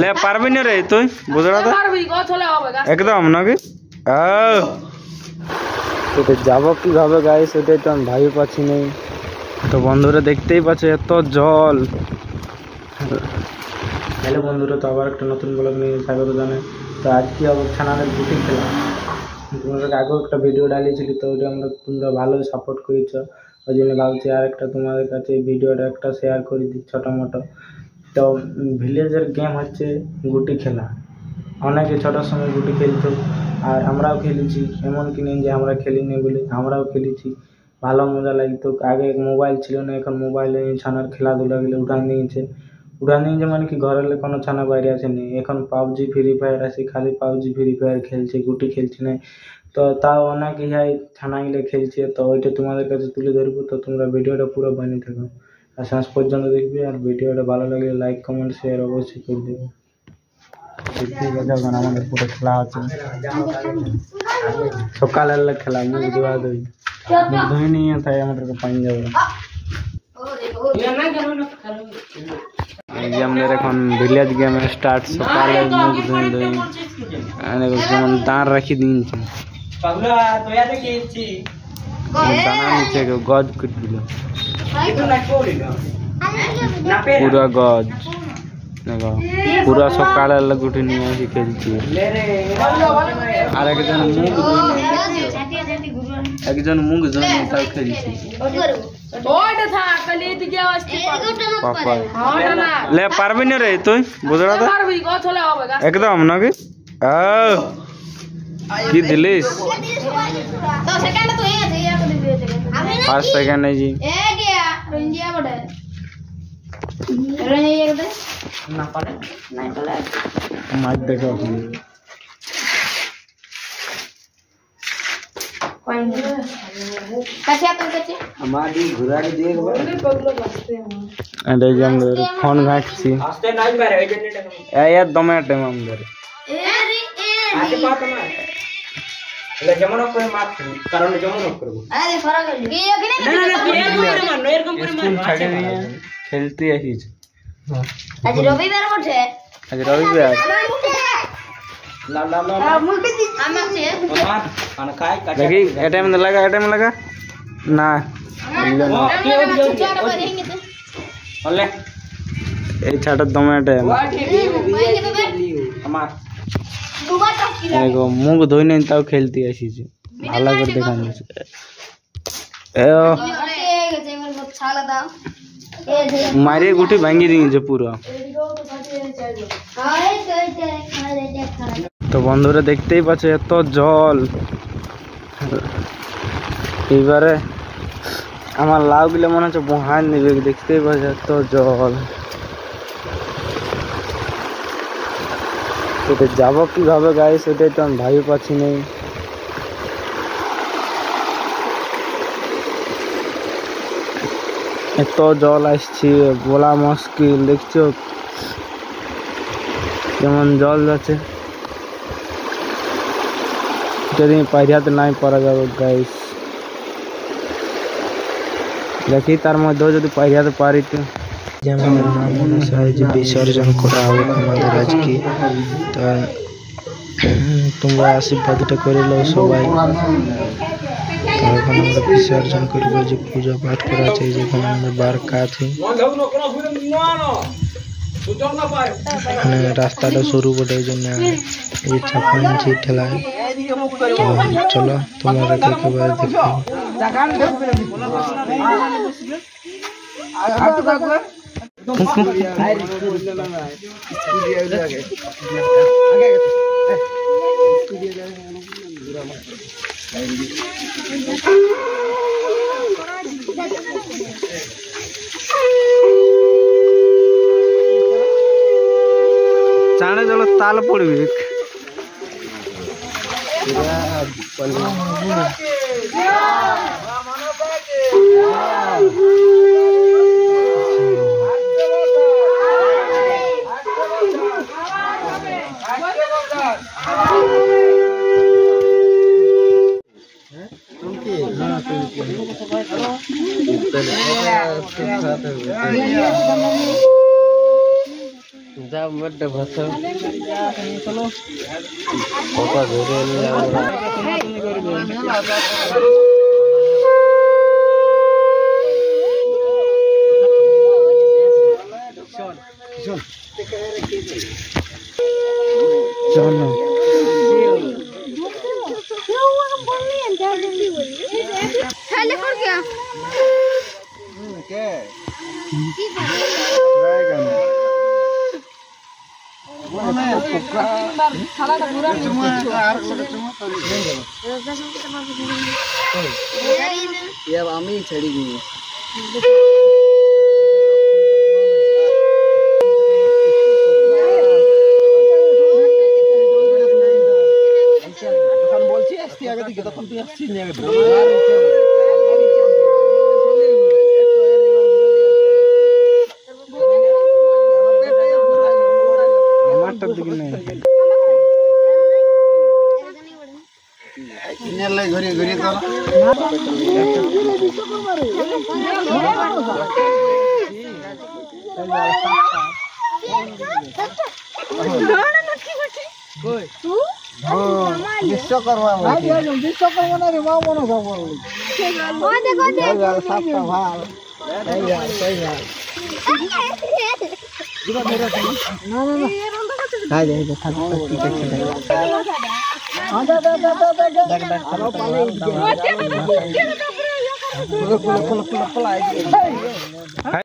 ले पारबी ना रे তুই বুঝরা তো একদম নাকি তো যাব কিভাবে গাইস সেটাই তো আমি ভাবি পাচ্ছি না। তো বন্ধুরা দেখতেই পাচ্ছ এত জল। হ্যালো বন্ধুরা, তো আবার একটা নতুন ব্লগ নিয়ে স্বাগত জানাই। তো আজকে আবার ছানাদের গুটি খেলা, তোমাদের আগেও একটা ভিডিও ডালিয়েছিলি, তো ওইটা তোমরা ভালো সাপোর্ট করেছ, ওই জন্য ভাবছি আর একটা তোমাদের কাছে এই ভিডিওটা একটা শেয়ার করে দিই ছোটো মোটো। তো ভিলেজের গেম হচ্ছে গুটি খেলা। অনেকে ছোটোর সময় গুটি খেলতো, আর আমরাও খেলেছি, এমন কি নেই যে আমরা খেলিনি বলে, আমরাও খেলেছি, ভালো মজা লাগতো। আগে মোবাইল ছিল না, এখন মোবাইলে ছানার খেলাধুলাগুলো উঠান নিয়েছে মানে কি ঘরের কোনো ছানা বাইরে আসেনি। এখন পাবজি ফ্রি ফায়ার আছে, খালি পাবজি ফ্রি ফায়ার খেলছে, গুটি খেলছে না। তো তাও অনেক ইহাই ছানাগুলো খেলছে, তো ওইটা তোমাদের কাছে তুলে ধরবো। তো তোমরা ভিডিওটা পুরো বানিয়ে থাকো আর শেষ পর্যন্ত দেখবে, আর ভিডিওটা ভালো লাগলে লাইক কমেন্ট শেয়ার অবশ্যই করে দেবে। ঠিক আছে, এখন আমাদের পুরো খেলা হচ্ছে, সকালের খেলা, মুখ ধোয়া ধুই, মুখ ধুয়ে নিয়ে তাই আমাদেরকে পানি যাবে। এই যে আমাদের এখন ভিলেজ গেম স্টার্ট, সকালে মুখ ধুয়ে ধুই যেমন দাঁড় রাখি দিয়েছে, দানা নিচে গজ কুট দিল পুরা গজ, পুরা সকালে গুটি নিয়ে আসি খেলছি। আর একজন মুখ ধুয়ে তাও খেলছি। ले पारबी ना रे তুই বুঝরা তো একদম নাকি কি দিলিস 5 সেকেন্ড এই জি মাছ দেখো ফোন ঘাঁটছি দমে টাইম আমাদের খেলতে আসিস। আজ রবিবার দেখি এটাইম লাগা না এই ছাটার দমে মুখ ধুই নাই তাও খেলতে আসিছে, ভালো করে দেখান মারিয়ে গুটি ভাঙিয়ে দিয়েছে পুরো। তো বন্ধুরা দেখতেই পাচ্ছ এত জল। এইবারে আমার লাউ গুলো মনে হচ্ছে বহান নিবে, দেখতেই পাচ্ছ এত জল। এটা যাবো কিভাবে গাইস সেটাই তো আমি ভাবি পাচ্ছি না। এত জল আসছে বলা মুশকিল, দেখছো কেমন জল যাচ্ছে, যদি পাইরাতে নাই পারা যাবে গাইস। দেখি তার মধ্যেও যদি পাইরাতে পারি তো যেমন বিসর্জন করা হবে আমাদের আজকে। তো তোমরা আশীর্বাদটা করে লো সবাই। এখন আমরা বিসর্জন করবো, যে পূজা পাঠ করা আছে, যেখানে আমাদের বারকা আছে, রাস্তাটা সরু বটে, এই জন্য এই চাপা নিচে ঠেলায়। তো চলো তোমরা একেবারে চাঁড়ে জল তাল পড়বে। যা মধ্যে ভাষা কথা ধরে নিয়ে আমরা চলো আমি ছেড়ে দিই তখন বলছি আসছি আগে দিকে তখন তুই আসছিস না আমারটার দিকে নেই ঘুরিয়ে ঘুরিয়ে তো বিশ্বকর্মা বিশ্বকর্মা না রে মা মনে যাবো সাতটা ভাল না